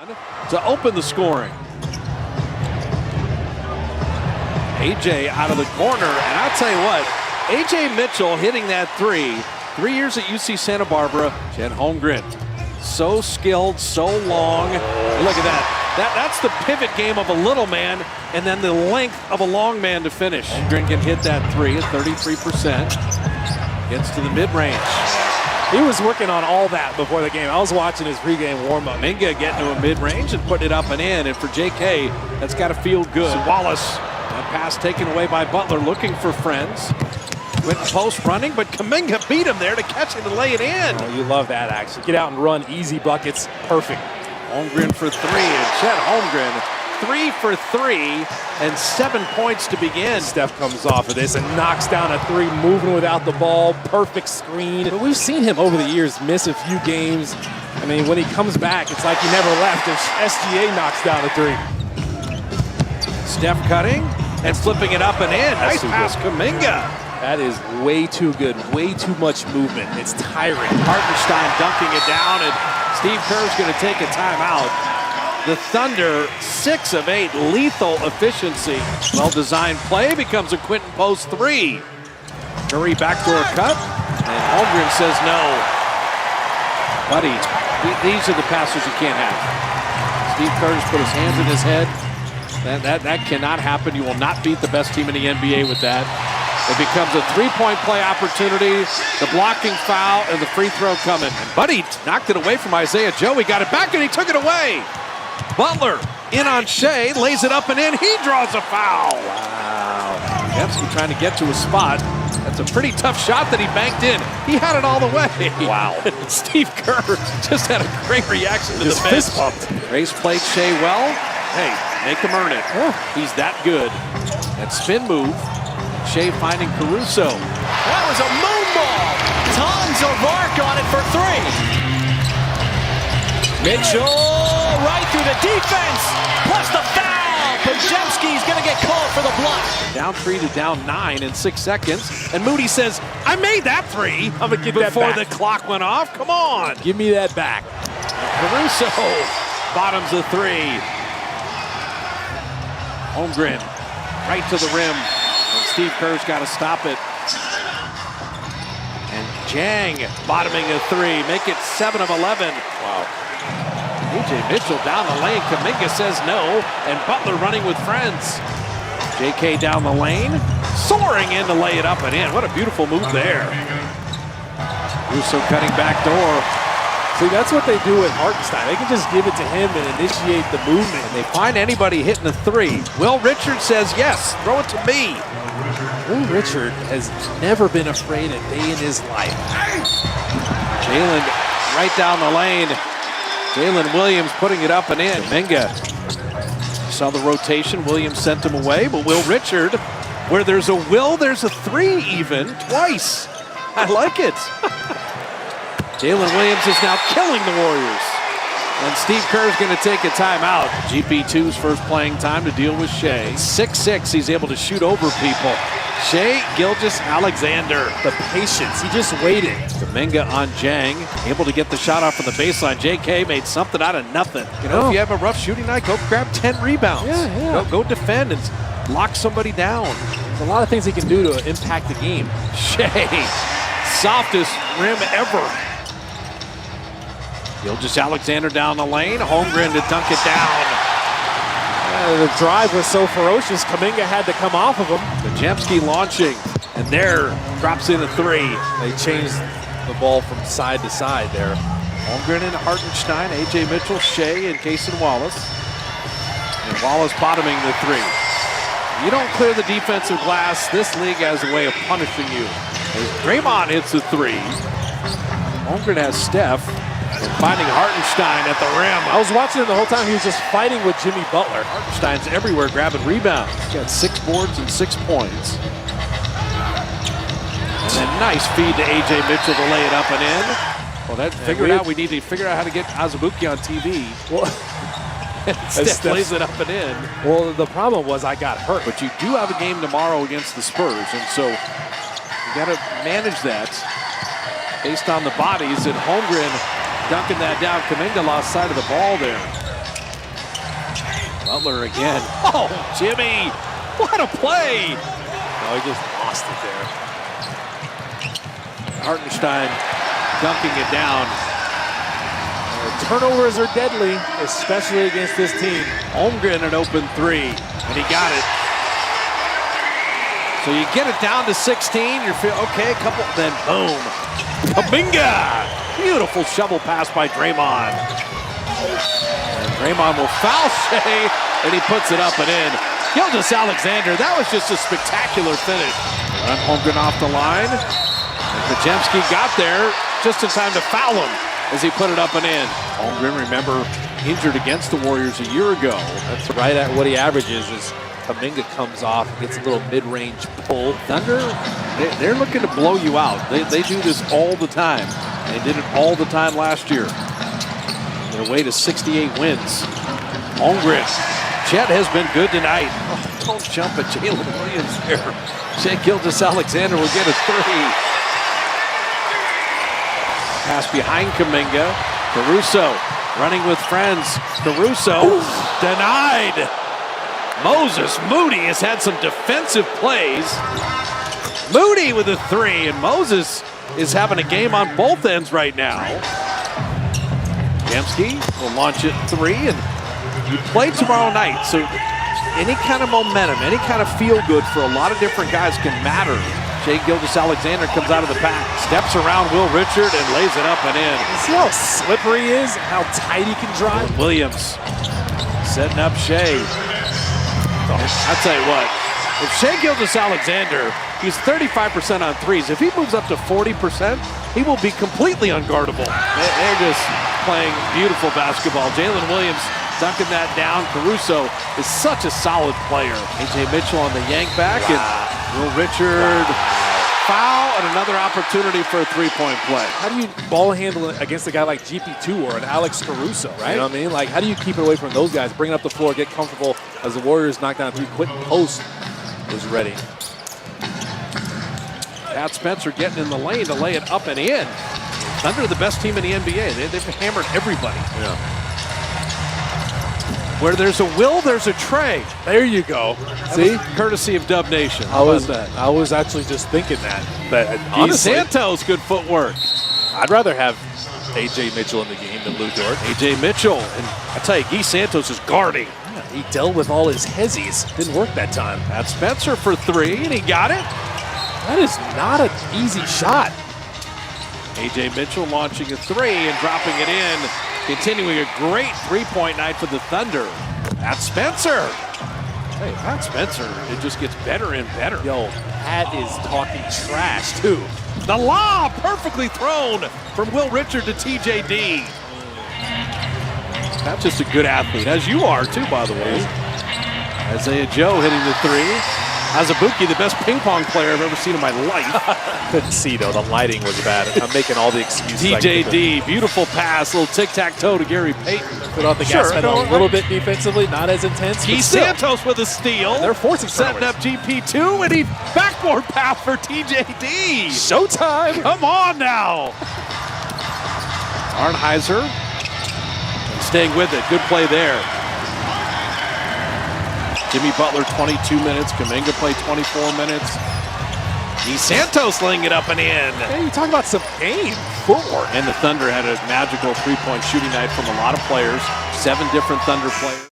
to open the scoring. AJ out of the corner, and I'll tell you what, AJ Mitchell hitting that 3 years at UC Santa Barbara. Chet Holmgren, so skilled, so long. Look at that. That's the pivot game of a little man, and then the length of a long man to finish. Holmgren can hit that 3 at 33%. Gets to the mid-range. He was working on all that before the game. I was watching his pregame warm-up. Kuminga getting to a mid-range and putting it up and in. And for JK, that's got to feel good. Wallace, that pass taken away by Butler, looking for friends. Went post running, but Kuminga beat him there to catch it and lay it in. Oh, you love that action. Get out and run, easy buckets, perfect. Holmgren for 3, and Chet Holmgren 3 for 3, and 7 points to begin. Steph comes off of this and knocks down a 3, moving without the ball, perfect screen. But we've seen him over the years miss a few games. I mean, when he comes back, it's like he never left. If SGA knocks down a 3. Steph cutting and flipping it up and in. Nice pass, Kuminga. That is way too good, way too much movement. It's tiring. Hartenstein dunking it down, and Steve Kerr's going to take a timeout. The Thunder, 6 of 8, lethal efficiency. Well-designed play becomes a Quinton Post 3. Curry backdoor cut, and Holmgren says no. Buddy, these are the passes you can't have. Steve Kerr just put his hands in his head. That cannot happen. You will not beat the best team in the NBA with that. It becomes a 3-point play opportunity, the blocking foul, and the free throw coming. And Buddy knocked it away from Isaiah Joe. He got it back, and he took it away. Butler in on Shea, lays it up and in. He draws a foul. Wow. Dembski trying to get to a spot. That's a pretty tough shot that he banked in. He had it all the way. Wow. Steve Kerr just had a great reaction to the fist bumped. Grace played Shea well. Hey, make him earn it. He's that good. That spin move. Shea finding Caruso. That was a moon ball. Tons of arc on it for 3. Mitchell right through the defense. Plus the foul. Podziemski's going to get called for the block. Down 3 to down 9 in 6 seconds. And Moody says, I made that 3. I'm going to get that before back. The clock went off. Come on. Give me that back. Caruso bottoms the 3. Holmgren right to the rim. And Steve Kerr's got to stop it. And Jang bottoming a 3. Make it 7 of 11. Wow. AJ Mitchell down the lane. Kuminga says no. And Butler running with friends. JK down the lane. Soaring in to lay it up and in. What a beautiful move there. Russo cutting back door. See, that's what they do with Hartenstein. They can just give it to him and initiate the movement. And they find anybody hitting a 3. Will Richard says yes. Throw it to me. Will Richard has never been afraid a day in his life. Jalen right down the lane. Jalen Williams putting it up and in. Kuminga saw the rotation. Williams sent him away, but Will Richard, where there's a will, there's a 3 even, twice. I like it. Jalen Williams is now killing the Warriors. And Steve Kerr's going to take a timeout. GP2's first playing time to deal with Shea. 6'6", he's able to shoot over people. Shea Gilgeous-Alexander. The patience, he just waited. Kuminga on Jang, able to get the shot off from the baseline. JK made something out of nothing. You know, if you have a rough shooting night, go grab 10 rebounds. Yeah. Go defend and lock somebody down. There's a lot of things he can do to impact the game. Shea, softest rim ever. Gilgeous-Alexander down the lane. Holmgren to dunk it down. The drive was so ferocious, Kuminga had to come off of him. Podziemski launching, and there drops in a 3. They changed the ball from side to side there. Holmgren and Hartenstein, AJ Mitchell, Shea, and Cason Wallace. And Wallace bottoming the 3. You don't clear the defensive glass, this league has a way of punishing you. As Draymond hits the 3. Holmgren has Steph. And finding Hartenstein at the rim. I was watching him the whole time. He was just fighting with Jimmy Butler. Hartenstein's everywhere grabbing rebounds. He's got 6 boards and 6 points. And a nice feed to AJ Mitchell to lay it up and in. Well, that figured out. We need to figure out how to get Azubuike on TV. Well, Steph lays it up and in. Well, the problem was I got hurt. But you do have a game tomorrow against the Spurs, and so you got to manage that based on the bodies. And Holmgren dunking that down. Kuminga lost sight of the ball there. Butler again. Oh, Jimmy, what a play. Oh, he just lost it there. Hartenstein dunking it down. Turnovers are deadly, especially against this team. Holmgren an open three, and he got it. So you get it down to 16, you're feeling okay, couple, then boom. Kuminga! Beautiful shovel pass by Draymond. And Draymond will foul Shea, and he puts it up and in. Gilgeous-Alexander, that was just a spectacular finish. Run Holmgren off the line. And Podziemski got there just in time to foul him as he put it up and in. Holmgren, remember, injured against the Warriors a year ago. That's right at what he averages is Kuminga comes off, gets a little mid-range pull. Thunder, they're looking to blow you out. They do this all the time. They did it all the time last year. Their way to 68 wins. Holmgren. Chet has been good tonight. Oh, don't jump at Jalen Williams there. Shea Gilgeous-Alexander will get a three. Pass behind Kuminga. Caruso running with friends. Caruso denied. Moses Moody has had some defensive plays. Moody with a three, and Moses is having a game on both ends right now. Podziemski will launch it three, and you play tomorrow night, so any kind of momentum, any kind of feel good for a lot of different guys can matter. Shea Gilgeous-Alexander comes out of the pack, steps around Will Richard and lays it up and in. See how slippery he is, how tight he can drive? Williams setting up Shea. I'll tell you what, if Shea Gilgeous-Alexander, he's 35% on threes. If he moves up to 40%, he will be completely unguardable. They're just playing beautiful basketball. Jalen Williams dunking that down. Caruso is such a solid player. A.J. Mitchell on the yank back, and Will Richard foul, and another opportunity for a three-point play. How do you ball handle it against a guy like GP2 or an Alex Caruso, right? You know what I mean? Like, how do you keep it away from those guys, bring it up the floor, get comfortable as the Warriors knock down three? Quentin Post is ready. Pat Spencer getting in the lane to lay it up and in. Thunder, the best team in the NBA. They've hammered everybody. Yeah. Where there's a Will, there's a Trey. There you go. See? Courtesy of Dub Nation. I was actually just thinking that. But honestly, Santos, good footwork. I'd rather have A.J. Mitchell in the game than Lou Dort. A.J. Mitchell, and I tell you, Guy Santos is guarding. Yeah, he dealt with all his hezzies. Didn't work that time. Pat Spencer for three, and he got it. That is not an easy shot. A.J. Mitchell launching a three and dropping it in. Continuing a great three-point night for the Thunder. Pat Spencer. Hey, Pat Spencer, it just gets better and better. Yo, Pat is talking trash, too. The lob perfectly thrown from Will Richard to TJD. That's just a good athlete, as you are, too, by the way. Isaiah Joe hitting the three. Azubuike, the best ping pong player I've ever seen in my life. Couldn't see, though. The lighting was bad. I'm making all the excuses. TJD, beautiful pass, little tic-tac-toe to Gary Payton. Put on the gas pedal a little bit defensively, not as intense. Guy Santos with a steal. They're forcing setting up GP2, and he backboard pass for TJD. Showtime. Come on now. Arnheiser staying with it. Good play there. Jimmy Butler, 22 minutes. Kuminga played 24 minutes. Guy Santos laying it up and in. Hey, you talk about some game footwork. And the Thunder had a magical three-point shooting night from a lot of players. 7 different Thunder players.